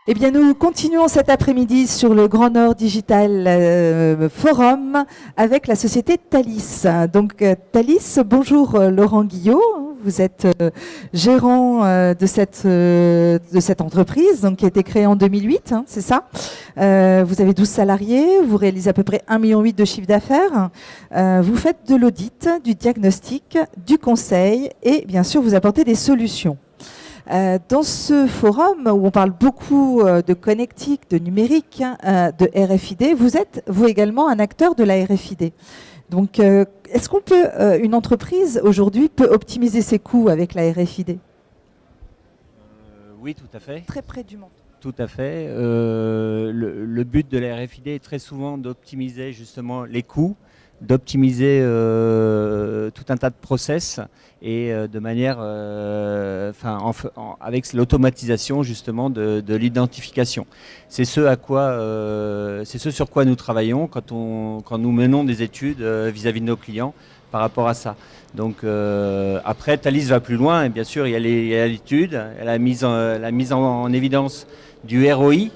Eh bien, nous continuons cet après-midi sur le Grand Nord Digital Forum avec la société Thalys. Donc, Thalys, bonjour Laurent Guillot. Vous êtes gérant de cette entreprise donc, qui a été créée en 2008, hein, c'est ça. Vous avez 12 salariés, vous réalisez à peu près 1,8 million de chiffre d'affaires. Vous faites de l'audit, du diagnostic, du conseil et bien sûr, vous apportez des solutions. Dans ce forum où on parle beaucoup de connectique, de numérique, de RFID, vous êtes, vous également, un acteur de la RFID. Donc, est-ce qu'on peut, une entreprise aujourd'hui peut optimiser ses coûts avec la RFID? Oui, tout à fait. Très près du monde. Tout à fait. Le but de la RFID est très souvent d'optimiser justement les coûts, d'optimiser tout un tas de process et de manière, avec l'automatisation justement de l'identification. C'est ce sur quoi nous travaillons quand nous menons des études vis-à-vis de nos clients par rapport à ça. Donc après, Thalys va plus loin et bien sûr il y a l'étude, la mise en évidence du ROI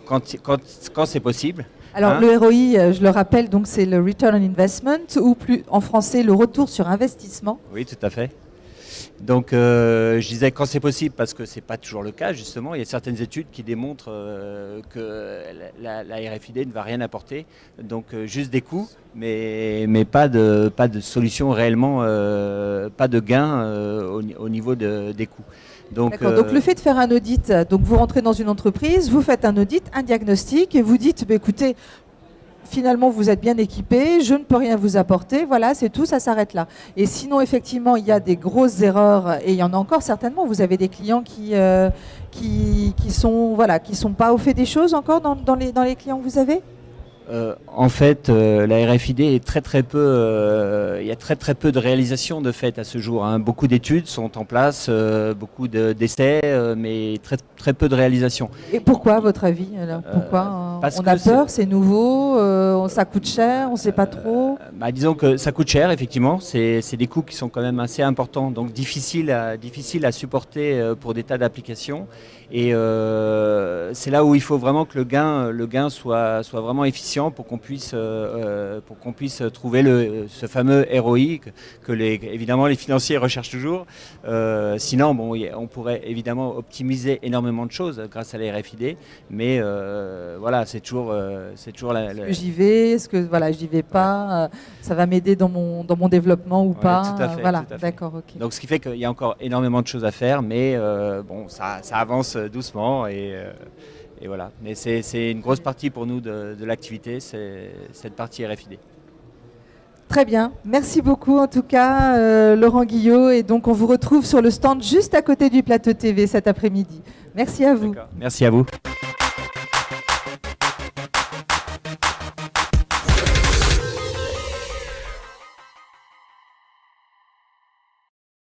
quand c'est possible. Alors le ROI, je le rappelle, donc c'est le Return on Investment, ou plus en français le retour sur investissement. Oui, tout à fait. Donc je disais quand c'est possible parce que c'est pas toujours le cas justement. Il y a certaines études qui démontrent que la RFID ne va rien apporter, donc juste des coûts, mais pas de solution réellement, pas de gain au niveau des coûts. Donc le fait de faire un audit, donc vous rentrez dans une entreprise, vous faites un audit, un diagnostic et vous dites, bah, écoutez, finalement vous êtes bien équipé, je ne peux rien vous apporter, voilà, c'est tout, ça s'arrête là. Et sinon, effectivement, il y a des grosses erreurs et il y en a encore certainement. Vous avez des clients qui sont pas au fait des choses encore dans les clients que vous avez? En fait, la RFID est très peu. Il y a très peu de réalisations de fait à ce jour, hein. Beaucoup d'études sont en place, beaucoup d'essais, mais très peu de réalisations. Et pourquoi, à votre avis alors? Pourquoi on a peur, c'est nouveau, ça coûte cher, on ne sait pas trop. Disons que ça coûte cher, effectivement. C'est des coûts qui sont quand même assez importants, donc difficiles à supporter pour des tas d'applications. Et c'est là où il faut vraiment que le gain soit vraiment efficient pour qu'on puisse trouver ce fameux ROI que évidemment les financiers recherchent toujours. Sinon, bon, on pourrait évidemment optimiser énormément de choses grâce à la RFID, mais voilà, c'est toujours la. Est-ce que j'y vais? Est-ce que voilà, j'y vais pas? Ça va m'aider dans mon développement ou pas? Tout à fait, voilà, tout à fait. d'accord, ok. Donc ce qui fait qu'il y a encore énormément de choses à faire, mais bon, ça avance doucement et voilà. Mais c'est une grosse partie pour nous de l'activité, c'est cette partie RFID. Très bien, merci beaucoup en tout cas Laurent Guillot, et donc on vous retrouve sur le stand juste à côté du plateau TV cet après-midi. Merci à vous. Merci à vous.